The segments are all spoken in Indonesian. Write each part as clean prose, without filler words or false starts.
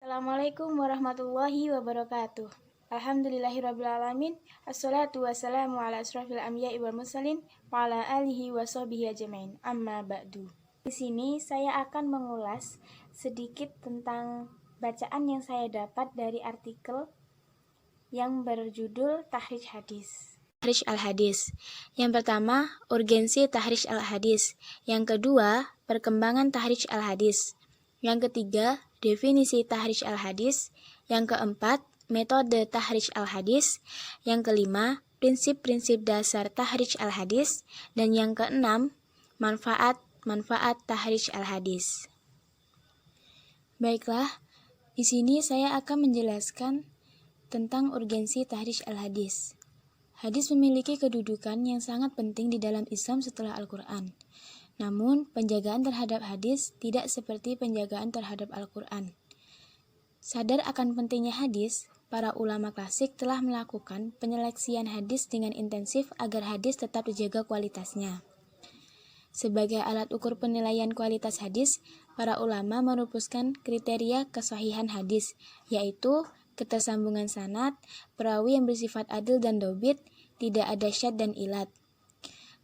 Assalamualaikum warahmatullahi wabarakatuh. Alhamdulillahirrabbilalamin. Assalatu wassalamu ala asrafil anbiya'i wal mursalin wa ala alihi wa sahbihi ajmain. Amma ba'du. Di sini saya akan mengulas sedikit tentang bacaan yang saya dapat dari artikel yang berjudul Tahrij Hadis. Tahrij al-Hadis. Yang pertama, urgensi Tahrij al-Hadis. Yang kedua, perkembangan Tahrij al-Hadis. Yang ketiga, definisi Tahrij al-Hadis. Yang keempat, metode Tahrij al-Hadis. Yang kelima, prinsip-prinsip dasar Tahrij al-Hadis. Dan yang keenam, manfaat Tahrij al-Hadis. Baiklah, di sini saya akan menjelaskan tentang urgensi Tahrij al-Hadis. Hadis memiliki kedudukan yang sangat penting di dalam Islam setelah Al-Quran. Namun, penjagaan terhadap hadis tidak seperti penjagaan terhadap Al-Quran. Sadar akan pentingnya hadis, para ulama klasik telah melakukan penyeleksian hadis dengan intensif agar hadis tetap dijaga kualitasnya. Sebagai alat ukur penilaian kualitas hadis, para ulama merumuskan kriteria kesahihan hadis, yaitu ketersambungan sanad, perawi yang bersifat adil dan dobit, tidak ada syadz dan ilat.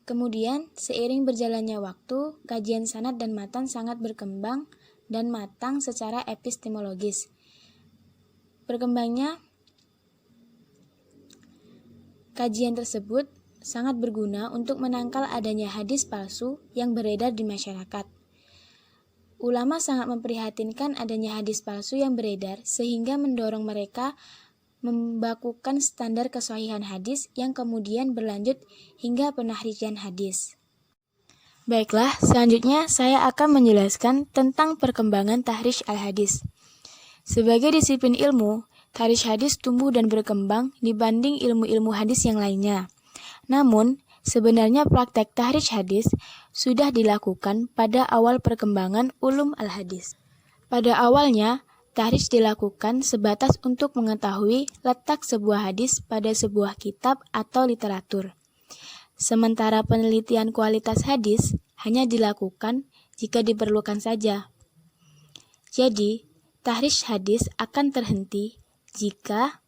Kemudian, seiring berjalannya waktu, kajian sanad dan matan sangat berkembang dan matang secara epistemologis. Berkembangnya kajian tersebut sangat berguna untuk menangkal adanya hadis palsu yang beredar di masyarakat. Ulama sangat memprihatinkan adanya hadis palsu yang beredar sehingga mendorong mereka membakukan standar kesahihan hadis yang kemudian berlanjut hingga penahrijan hadis. Baiklah, selanjutnya saya akan menjelaskan tentang perkembangan Tahrij al-Hadis. Sebagai disiplin ilmu, Tahrij hadis tumbuh dan berkembang dibanding ilmu-ilmu hadis yang lainnya. Namun, sebenarnya praktek Tahrij hadis sudah dilakukan pada awal perkembangan ulum al-hadis. Pada awalnya, tahrij dilakukan sebatas untuk mengetahui letak sebuah hadis pada sebuah kitab atau literatur. Sementara penelitian kualitas hadis hanya dilakukan jika diperlukan saja. Jadi, tahrij hadis akan terhenti jika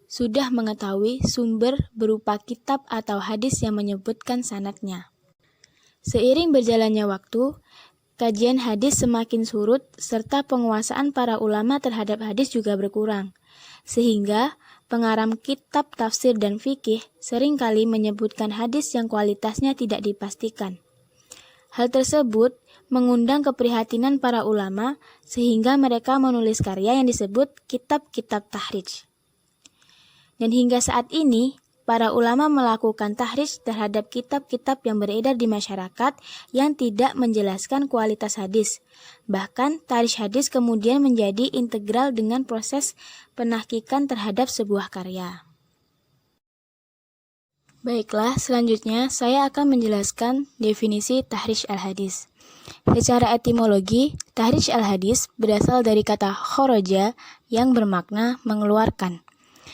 sudah mengetahui sumber berupa kitab atau hadis yang menyebutkan sanadnya. Seiring berjalannya waktu, kajian hadis semakin surut serta penguasaan para ulama terhadap hadis juga berkurang, sehingga pengarang kitab tafsir dan fikih seringkali menyebutkan hadis yang kualitasnya tidak dipastikan. Hal tersebut mengundang keprihatinan para ulama sehingga mereka menulis karya yang disebut kitab-kitab tahrij. Dan hingga saat ini, para ulama melakukan tahrij terhadap kitab-kitab yang beredar di masyarakat yang tidak menjelaskan kualitas hadis. Bahkan, tahrij hadis kemudian menjadi integral dengan proses penahqiqan terhadap sebuah karya. Baiklah, selanjutnya saya akan menjelaskan definisi tahrij al-hadis. Secara etimologi, tahrij al-hadis berasal dari kata khoroja yang bermakna mengeluarkan.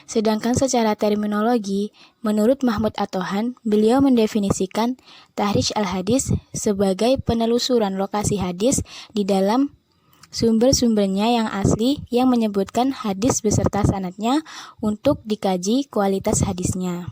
Sedangkan secara terminologi, menurut Mahmud At-Tohan, beliau mendefinisikan tahrij al-hadis sebagai penelusuran lokasi hadis di dalam sumber-sumbernya yang asli yang menyebutkan hadis beserta sanadnya untuk dikaji kualitas hadisnya.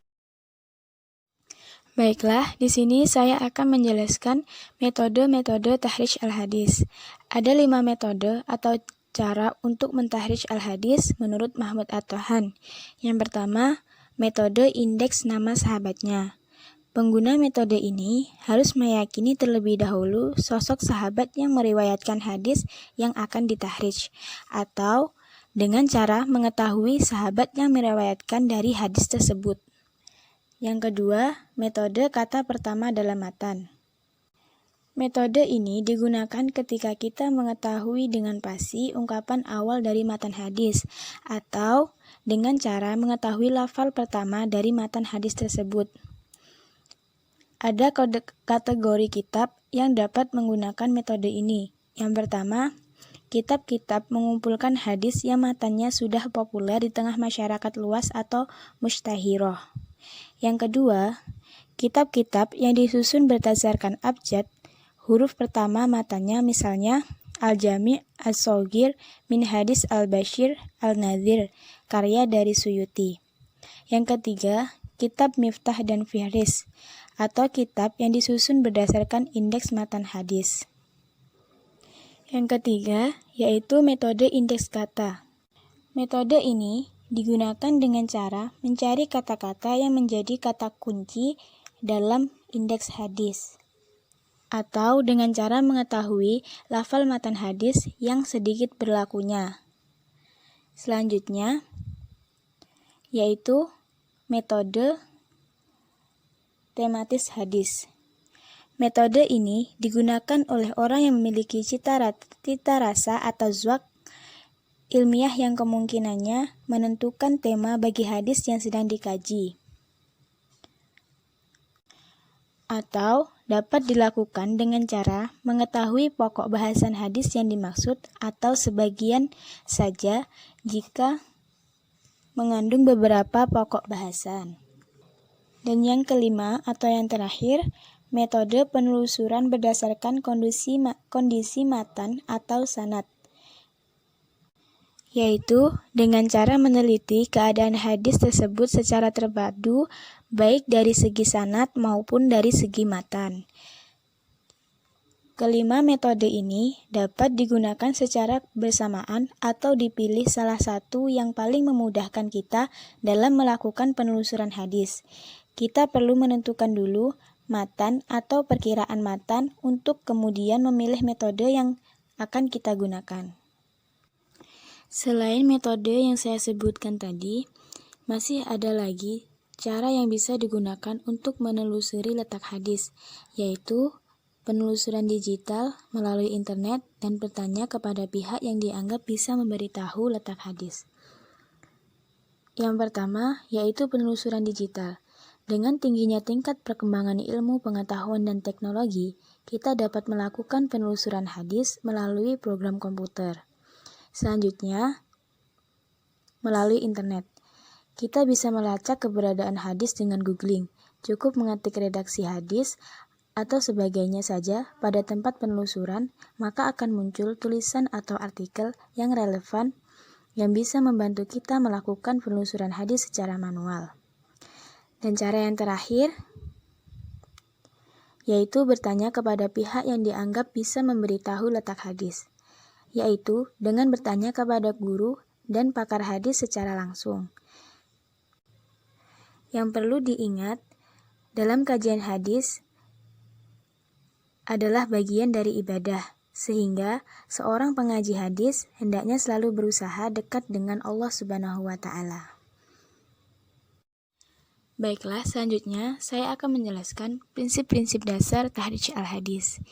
Baiklah, di sini saya akan menjelaskan metode-metode tahrij al-hadis. Ada 5 metode atau cara untuk mentahrij al-hadis menurut Mahmud At-Tohan. Yang pertama, metode indeks nama sahabatnya. Pengguna metode ini harus meyakini terlebih dahulu sosok sahabat yang meriwayatkan hadis yang akan ditahrij, atau dengan cara mengetahui sahabat yang meriwayatkan dari hadis tersebut. Yang kedua, metode kata pertama dalam matan. Metode ini digunakan ketika kita mengetahui dengan pasti ungkapan awal dari matan hadis, atau dengan cara mengetahui lafal pertama dari matan hadis tersebut. Ada kategori kitab yang dapat menggunakan metode ini. Yang pertama, kitab-kitab mengumpulkan hadis yang matannya sudah populer di tengah masyarakat luas atau mustahiroh. Yang kedua, kitab-kitab yang disusun berdasarkan abjad. Huruf pertama matanya misalnya Al-Jami' As-Shaghir min Hadis Al-Bashir Al-Nadhir, karya dari Suyuti. Yang ketiga, kitab Miftah dan Fihris, atau kitab yang disusun berdasarkan indeks matan hadis. Yang ketiga, yaitu metode indeks kata. Metode ini digunakan dengan cara mencari kata-kata yang menjadi kata kunci dalam indeks hadis, atau dengan cara mengetahui lafal matan hadis yang sedikit berlakunya. Selanjutnya, yaitu metode tematis hadis. Metode ini digunakan oleh orang yang memiliki cita rasa atau zawq ilmiah yang kemungkinannya menentukan tema bagi hadis yang sedang dikaji, atau dapat dilakukan dengan cara mengetahui pokok bahasan hadis yang dimaksud atau sebagian saja jika mengandung beberapa pokok bahasan. Dan yang kelima atau yang terakhir, metode penelusuran berdasarkan kondisi matan atau sanad, yaitu dengan cara meneliti keadaan hadis tersebut secara terpadu baik dari segi sanad maupun dari segi matan. Kelima metode ini dapat digunakan secara bersamaan atau dipilih salah satu yang paling memudahkan kita dalam melakukan penelusuran hadis. Kita perlu menentukan dulu matan atau perkiraan matan untuk kemudian memilih metode yang akan kita gunakan. Selain metode yang saya sebutkan tadi, masih ada lagi cara yang bisa digunakan untuk menelusuri letak hadis, yaitu penelusuran digital melalui internet dan bertanya kepada pihak yang dianggap bisa memberitahu letak hadis. Yang pertama, yaitu penelusuran digital. Dengan tingginya tingkat perkembangan ilmu pengetahuan dan teknologi, kita dapat melakukan penelusuran hadis melalui program komputer. Selanjutnya, melalui internet. Kita bisa melacak keberadaan hadis dengan googling. Cukup mengetik redaksi hadis atau sebagainya saja pada tempat penelusuran, maka akan muncul tulisan atau artikel yang relevan yang bisa membantu kita melakukan penelusuran hadis secara manual. Dan cara yang terakhir, yaitu bertanya kepada pihak yang dianggap bisa memberitahu letak hadis, yaitu dengan bertanya kepada guru dan pakar hadis secara langsung. Yang perlu diingat, dalam kajian hadis adalah bagian dari ibadah, sehingga seorang pengaji hadis hendaknya selalu berusaha dekat dengan Allah Subhanahu wa Ta'ala. Baiklah, selanjutnya saya akan menjelaskan prinsip-prinsip dasar tahrij al-hadis.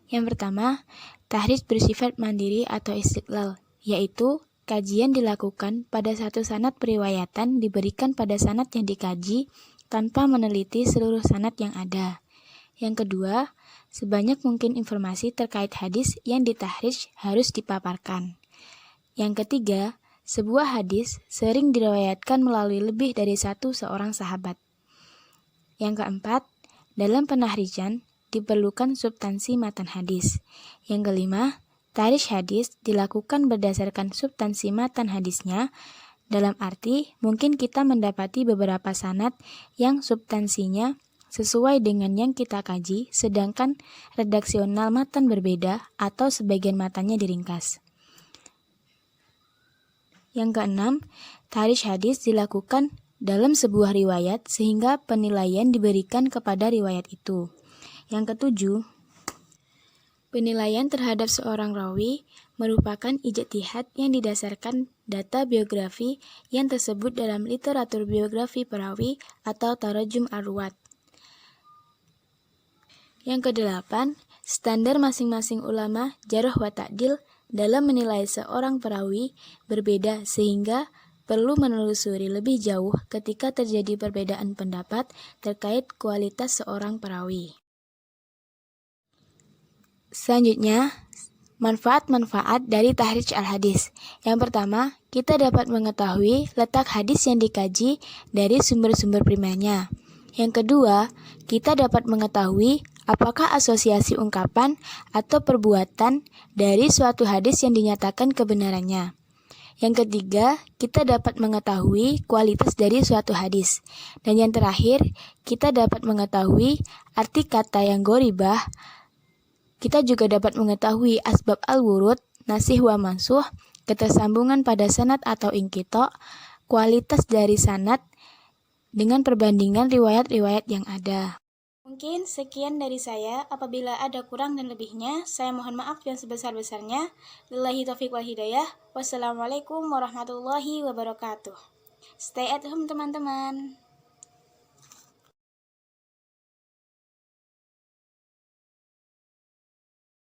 Yang pertama, tahrij bersifat mandiri atau istiqlal, yaitu kajian dilakukan pada satu sanad periwayatan diberikan pada sanad yang dikaji tanpa meneliti seluruh sanad yang ada. Yang kedua, sebanyak mungkin informasi terkait hadis yang ditahrij harus dipaparkan. Yang ketiga, sebuah hadis sering diriwayatkan melalui lebih dari seorang sahabat. Yang keempat, dalam penahrijan diperlukan substansi matan hadis. Yang kelima, tahrij hadis dilakukan berdasarkan substansi matan hadisnya, dalam arti mungkin kita mendapati beberapa sanad yang substansinya sesuai dengan yang kita kaji, sedangkan redaksional matan berbeda atau sebagian matannya diringkas. Yang keenam, tahrij hadis dilakukan dalam sebuah riwayat sehingga penilaian diberikan kepada riwayat itu. Yang ketujuh, penilaian terhadap seorang rawi merupakan ijtihad yang didasarkan data biografi yang tersebut dalam literatur biografi perawi atau tarajum ar-ruwat. Yang kedelapan, standar masing-masing ulama jarh wa ta'dil dalam menilai seorang perawi berbeda sehingga perlu menelusuri lebih jauh ketika terjadi perbedaan pendapat terkait kualitas seorang perawi. Selanjutnya, manfaat-manfaat dari tahrij al-hadis. Yang pertama, kita dapat mengetahui letak hadis yang dikaji dari sumber-sumber primernya. Yang kedua, kita dapat mengetahui apakah asosiasi ungkapan atau perbuatan dari suatu hadis yang dinyatakan kebenarannya. Yang ketiga, kita dapat mengetahui kualitas dari suatu hadis. Dan yang terakhir, kita dapat mengetahui arti kata yang goribah. Kita juga dapat mengetahui asbab al-wurud, nasih wa mansuh, ketersambungan pada sanad atau inqita, kualitas dari sanad dengan perbandingan riwayat-riwayat yang ada. Mungkin sekian dari saya. Apabila ada kurang dan lebihnya, saya mohon maaf yang sebesar-besarnya. Lillahi taufiq wal hidayah. Wassalamualaikum warahmatullahi wabarakatuh. Stay at home teman-teman.